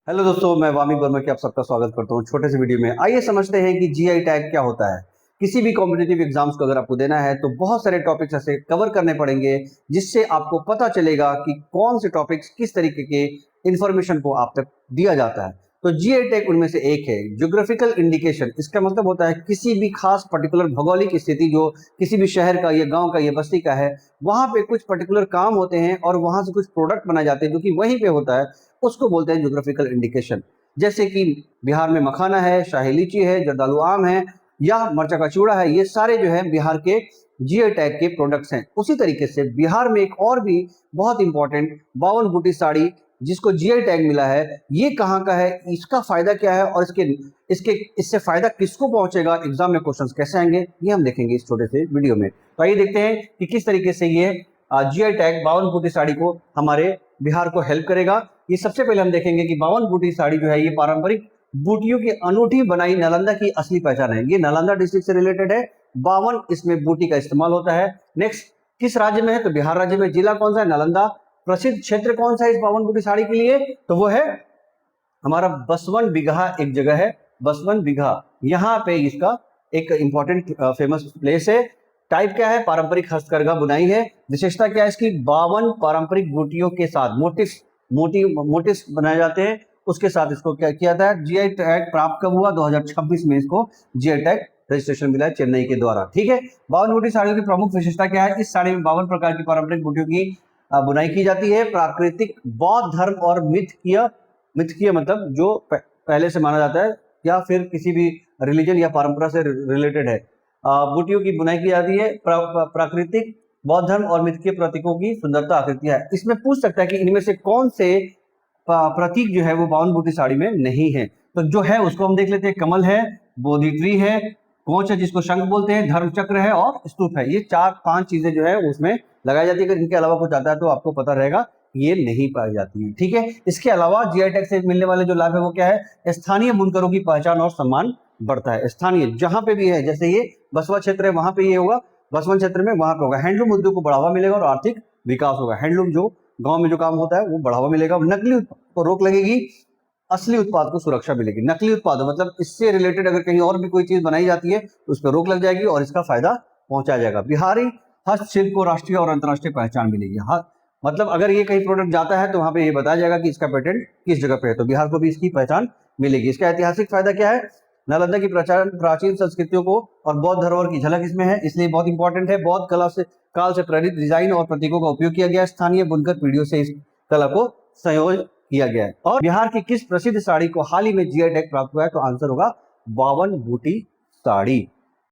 Hello दोस्तों, मैं वामी वर्मा की आप सबका स्वागत करता हूं छोटे से वीडियो में। आइए समझते हैं कि जीआई टैग क्या होता है। किसी भी कॉम्पिटिटिव एग्जाम्स को अगर आपको देना है तो बहुत सारे टॉपिक्स ऐसे कवर करने पड़ेंगे जिससे आपको पता चलेगा कि कौन से टॉपिक्स किस तरीके के इंफॉर्मेशन को आप तक दिया जाता है। तो जीआई टैग उनमें से एक है। ज्योग्राफिकल इंडिकेशन, इसका मतलब होता है किसी भी खास पर्टिकुलर भौगोलिक स्थिति जो किसी भी शहर का, ये गांव का, ये बस्ती का है, वहां पे कुछ पर्टिकुलर काम होते हैं और वहां से कुछ प्रोडक्ट बनाए जाते हैं जो कि वहीं पे होता है, उसको बोलते हैं ज्योग्राफिकल इंडिकेशन। जैसे कि बिहार में मखाना है, शाही लीची है, जर्दालू आम है या मरचा का चूड़ा है, ये सारे जो है बिहार के जीआई टैग के प्रोडक्ट्स हैं। उसी तरीके से बिहार में एक और भी बहुत इंपॉर्टेंट 52 बूटी साड़ी जिसको जीआई टैग मिला है, ये कहाँ का है, इसका फायदा क्या है और इसके इसके इससे फायदा किसको पहुंचेगा, एग्जाम में क्वेश्चंस कैसे आएंगे, ये हम देखेंगे इस छोटे से वीडियो में। तो आइए देखते हैं कि किस तरीके से ये जीआई टैग 52 बूटी साड़ी को हमारे बिहार को हेल्प करेगा। ये सबसे पहले हम देखेंगे कि 52 बूटी साड़ी जो है ये पारंपरिक बूटियों की अनूठी बनाई नालंदा की असली पहचान है। ये नालंदा डिस्ट्रिक्ट से रिलेटेड है। 52 इसमें बूटी का इस्तेमाल होता है। नेक्स्ट, किस राज्य में है, तो बिहार राज्य में। जिला कौन सा है, नालंदा। प्रसिद्ध क्षेत्र कौन सा है इस 52 बूटी साड़ी के लिए, तो वो है हमारा बसवन बिगहा। एक जगह है बसवन बिगहा, यहाँ पे इसका एक इंपॉर्टेंट फेमस प्लेस है। टाइप क्या है, पारंपरिक हस्तकरघा बुनाई है। विशेषता क्या है इसकी, 52 पारंपरिक बूटियों के साथ मोटिव्स बनाए जाते हैं, उसके साथ इसको क्या किया था। जीआई टैग प्राप्त कब हुआ, 2026 में इसको जीआई टैग रजिस्ट्रेशन मिला है चेन्नई के द्वारा। ठीक है, 52 बूटी साड़ियों की प्रमुख विशेषता क्या है, इस साड़ी में 52 प्रकार की पारंपरिक बूटियों की बुनाई की जाती है। प्राकृतिक, बौद्ध धर्म और मिथकीय मतलब जो पहले से माना जाता है या फिर किसी भी रिलीजन या परंपरा से रिलेटेड है, बूटियों की बुनाई की जाती है। प्राकृतिक, बौद्ध धर्म और मिथकीय प्रतीकों की सुंदरता आकृतियां है। इसमें पूछ सकता है कि इनमें से कौन से प्रतीक जो है वो 52 बूटी साड़ी में नहीं है, तो जो है उसको हम देख लेते हैं। कमल है, बोधि ट्री है, कोच है जिसको शंख बोलते हैं, धर्म चक्र है और स्तूप है। ये 4-5 चीजें जो है उसमें लगाई जाती है। अगर इनके अलावा कुछ आता है तो आपको पता रहेगा ये नहीं पाई जाती है। ठीक है, इसके अलावा जीआई टैग से मिलने वाले जो लाभ है वो क्या है, स्थानीय बुनकरों की पहचान और सम्मान बढ़ता है। स्थानीय जहां पे भी है, जैसे ये बसवा क्षेत्र है वहां पे ये होगा, बसवन क्षेत्र में वहां पे होगा। हैंडलूम उद्योग को बढ़ावा मिलेगा और आर्थिक विकास होगा। हैंडलूम जो गांव में जो काम होता है वो बढ़ावा मिलेगा। नकली को रोक लगेगी, असली उत्पाद को सुरक्षा मिलेगी। नकली उत्पाद मतलब इससे रिलेटेड अगर कहीं और भी कोई चीज बनाई जाती है तो उस पर रोक लग जाएगी और इसका फायदा पहुंचाया जाएगा। बिहारी हस्तशिल्प को राष्ट्रीय और अंतर्राष्ट्रीय पहचान मिलेगी। हाँ, मतलब अगर ये कहीं प्रोडक्ट जाता है तो वहां पे ये बताया जाएगा कि इसका पेटेंट किस जगह पे है, तो बिहार को भी इसकी पहचान मिलेगी। इसका ऐतिहासिक फायदा क्या है, नालंदा की प्राचीन संस्कृतियों को और बौद्ध धरोहर की झलक इसमें है, इसलिए बहुत इंपॉर्टेंट है। बौद्ध काल से प्रेरित डिजाइन और प्रतीकों का उपयोग किया गया। स्थानीय बुनकर पीढ़ियों से इस कला को संयोजन किया गया है। और बिहार की किस प्रसिद्ध साड़ी को हाल ही में जीआई टैग प्राप्त हुआ है, तो आंसर होगा 52 बूटी साड़ी।